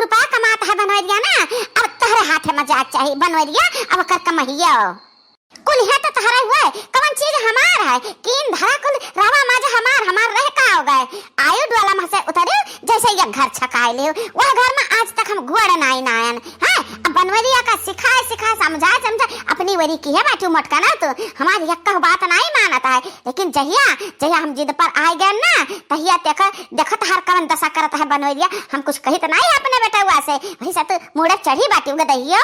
रुपया कमाता है बनवरिया ना, अब तहरे हाथ में मजाक चाहिए बनवरिया, अब कर कमहिया कुल है तो तहरा हुआ है, कौन चीज हमार है, किन धरा कुल रावा माजा हमार रह का हो गए, आयुड वाला में से उतरे जैसे ये घर छकाए ले, वह घर में आज तक हम गुड़ नाई नायन है। अब बनवरिया का सिखाए समझा अपनी वरी की है बाटू मटका ना, तो हमारी यक्का बात नहीं मानता है, लेकिन जहिया हम जिद पर आए गए ना, तहिया देखत हर कवन दशा करता है बनवरिया, हम कुछ कही तो नहीं अपने बेटा हुआ से, वही से तो मुड़े चढ़ी बाटी गदहियो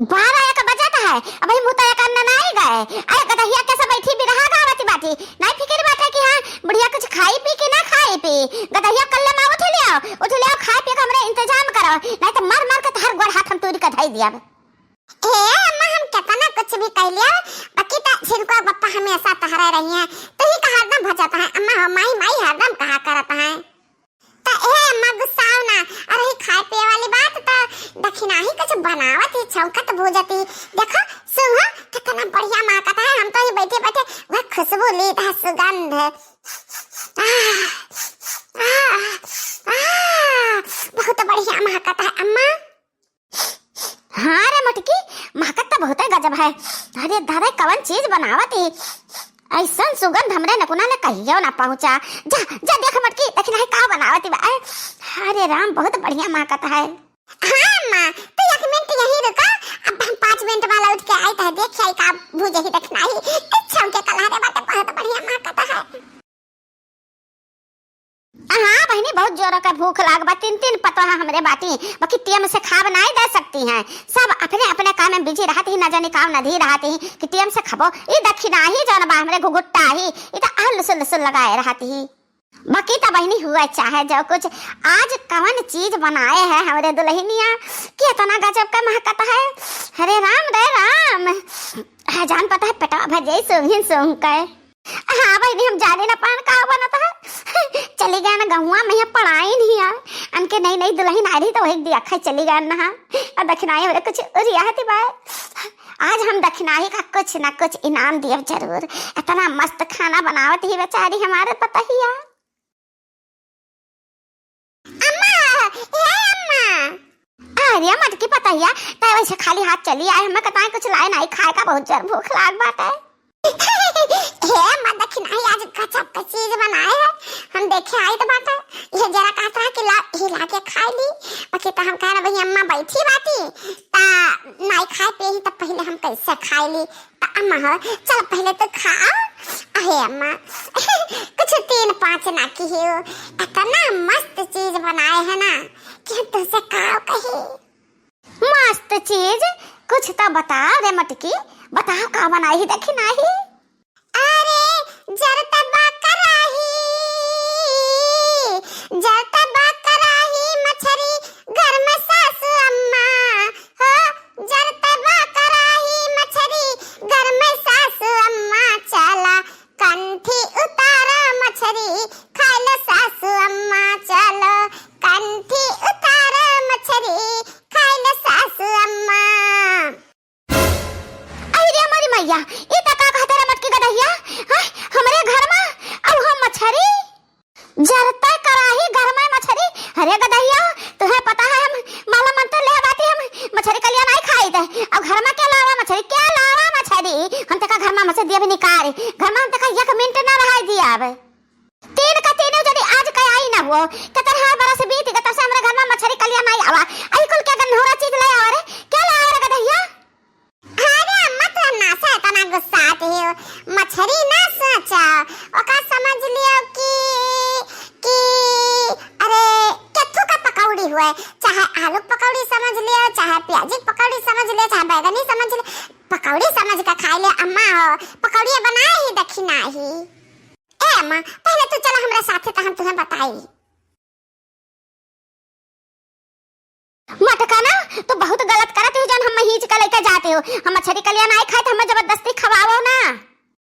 12 एक बजाता है, अब ही मुता एक अन्ना नहीं गए, अरे गदहिया कैसे बैठी बिरहा गावती बाटी, नहीं फिक्र बाटे कि हां बुढ़िया कुछ खाई पी कि ना खाई पी, गदहिया कल्ले में उठ लियो खाए पी के हमरे इंतजाम करो, नहीं तो मार के हर गोड़ हाथ हम तोड़ के धई दिया। ए अम्मा हम कितना कुछ भी कह लिया, बाकी तो छिलका पप्पा हमेशा तहरा रही है, तो ही का हरदम भजाता है, अम्मा माई हरदम कहा करता है, तो ए अम्मा गुस्साओ ना, अरे ही खाए पिए वाली बात तो दक्षिणा ही कुछ बनावत ही छौकत भूजती, देखो सुहा कितना बढ़िया महकता है, हम तो ही बैठे वह खुशबू लीता है, सुगंध बहुत बढ़िया महकता है अम्मा। हाँ रे मटकी महकत तो बहुत गजब है, अरे दादा कौन चीज बनावती, ऐसा सुगंध हमरे नकुना ने कहियो ना पहुंचा, जा देख मटकी देखना है का बनावती बा, अरे राम बहुत बढ़िया महकता है। हाँ अम्मा तो 1 मिनट यहीं रुका, अब हम 5 मिनट वाला उठ के आए तो देख आई का भूजे ही देखना ही, अच्छा के कलहरे बात बहुत बढ़िया महकता है। हाँ बहनी बहुत जोरों का भूख लाग बा, 3 पतो है हमरे बाटी, बाकी टेम से खाब नहीं दे सकती हैं, सब अपने काम में बिजी रहती न जाने काम नधी रहती कि टेम से खाबो, ये दक्षिणा ही जौन बा हमरे घुघुट्टा ही ये तो लुसुल लगाए रहती ही, बाकी तो बहनी हुआ चाहे जो कुछ आज कौन चीज बनाए है हमरे दुल्हनिया कि इतना गजब का महकता है, अरे राम रे राम जान पता है पेटा भजे सूंघ के। हाँ बहनी हम जाने ना पान का बनता है, चली गया ना गहुआ में पढ़ाई नहीं है, अनके नई दुल्हन आ रही तो वही दिया खाई चली गया ना, और दक्षिणाई मेरे कुछ रियायती बात, आज हम दक्षिणाई का कुछ ना कुछ इनाम दिए जरूर, इतना मस्त खाना बनावत ही बेचारी हमारे पता ही है। अरे मटकी पता ही है, तो वैसे खाली हाथ चली आए, हमें कताएं कुछ लाए नहीं खाए का बहुत जोर भूख लाग बात है। हे दक्षिणाई आज गजब का चीज बनाए है, हम देखे आई तो बात है, ये जरा कहता है कि ला के खाई ली, बाकी तो हम कह रहे भई अम्मा बैठी बाती ता नहीं खाए पे ही, तो पहले हम कैसे खाई ली, तो अम्मा चल पहले तो खाओ, अहे अम्मा कुछ 3-5 ना की हो, इतना मस्त चीज बनाए है ना कि तुझसे खाओ कहीं मस्त चीज, कुछ तो बताओ रे मटकी, बताओ का बनाई दक्षिणाई। अरे जरता कराही मछरी घर में सासू अम्मा, हो जरता कराही मछरी घर में सासू अम्मा, चला कंठी उतारा मछरी खाए सासू अम्मा, चलो कंठी उतारा मछरी खाए सासू अम्मा। अरे हमारी मैया ये तक का कहते रे मटकी गदहिया, हमरे घर में अब हम मछरी जरता कराही घर में मछरी, अरे गदहिया तुम्हें पता है हम माला मंत्र ले बाती हम मछरी कलिया नहीं खाई थे, अब घर में क्या लावा मछरी, हम तक घर में मछली दिया भी निकारे, घर में हम तक 1 मिनट ना रहा दिया, अब 3 का 3 यदि आज का आई ना हो तो तर हर बरस बीत गया, तब से हमरे घर में मछरी कलिया नहीं आवा, आई कुल क्या गंधोरा चीज ले आवा रे, क्या ले आवा रे गदहिया। अरे अम्मा तो ना से इतना गुस्सा आती है, मछरी ना सोचा ओका समझ लियो कि अरे कद्दू का पकौड़ी हुआ, चाहे आलू पकौड़ी समझ लियो, चाहे प्याजी पकौड़ी समझ लियो, चाहे बैगनी समझ लियो, पकौड़ी समझ के खाई ले अम्मा हो, पकौड़ी बनाए ही दक्षिणा ही। ए अम्मा पहले तो चलो हमरा साथे तो हम तुम्हें बताई। मटका ना तो बहुत गलत करत हो, जन हम हीच का लेके जाते हो, हम मछली कलिया नहीं खाए तो हम जबरदस्ती खवाओ ना।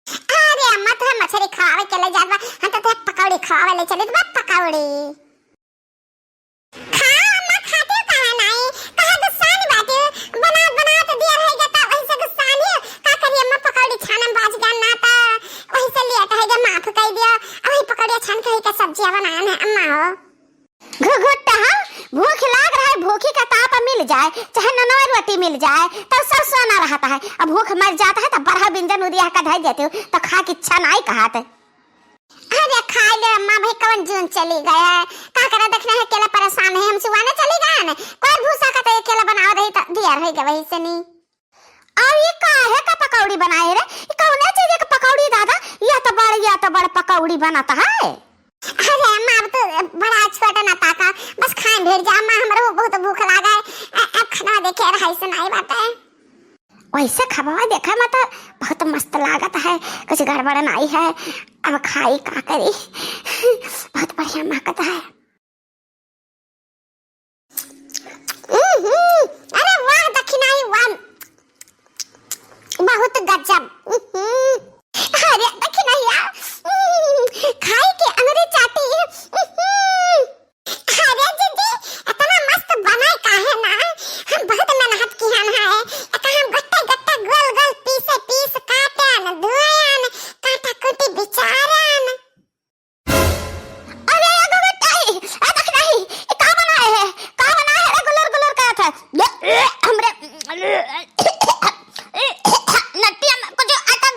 अरे अम्मा तो मछली खवावे के ले जावा, हम तो पकौड़ी खवावे ले चले, तो पकौड़ी खा अम्मा खाते कहां नहीं, कहां गुस्सा नहीं बाटे, बना तो दिया रह जाता, वही से गुस्सा नहीं का करी अम्मा, पकौड़ी छानन बाज गया ना था, वही से लिया कहे जब माफ कर दिया, अब वही पकौड़ी छान के सब्जियां बनाना है अम्मा हो। घुघुट्टा भूख जाए चाहे ननवा रोटी मिल जाए तो सब सोना रहता है। अब भूख मर जाता है तो बड़ा व्यंजन उरिया का ढाई देते हो तो खा की इच्छा नहीं कहत। अरे खा ले अम्मा भाई कौन जून चली गया है का करे देखना है केला परेशान है हम सुवाने चली गए ना कोई भूसा का तो केला बनाओ रही तो दिया रह गया वही से नहीं। और ये का है का पकौड़ी बनाए रे ये कौन चीज का पकौड़ी दादा या तो बड़ पकौड़ी बनाता है। अरे अम्मा अब तो बड़ा छोटा ना ताका बस खाए भेड़ जा अम्मा हमरो बहुत भूख लागा है अब खाना देखे रहा ऐसे नहीं बात है वैसे खबा देखा मत बहुत मस्त लागत है कुछ गड़बड़ नहीं है अब खाई का करी बहुत बढ़िया महकता है। अरे वाह दक्षिणाई वाह बहुत गजब। अरे दक्षिणाई खाई के अंगूरी चाटी। अरे दीदी इतना मस्त बनाए काहे ना हम बहुत मेहनत की है हम गट्टा गट्टा गोल गोल पीस काटे न धोया न काटा कुटी बिचारा न। अरे एगो बेटाई आ देख नहीं ये का बनाए है रे गुलर गुलर का था हमरे नटिया में कुछ अटक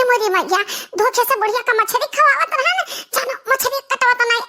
मोरी मैया धोखे से बढ़िया का मछली खवावत रहा ना जानो मछली कटवा तो नहीं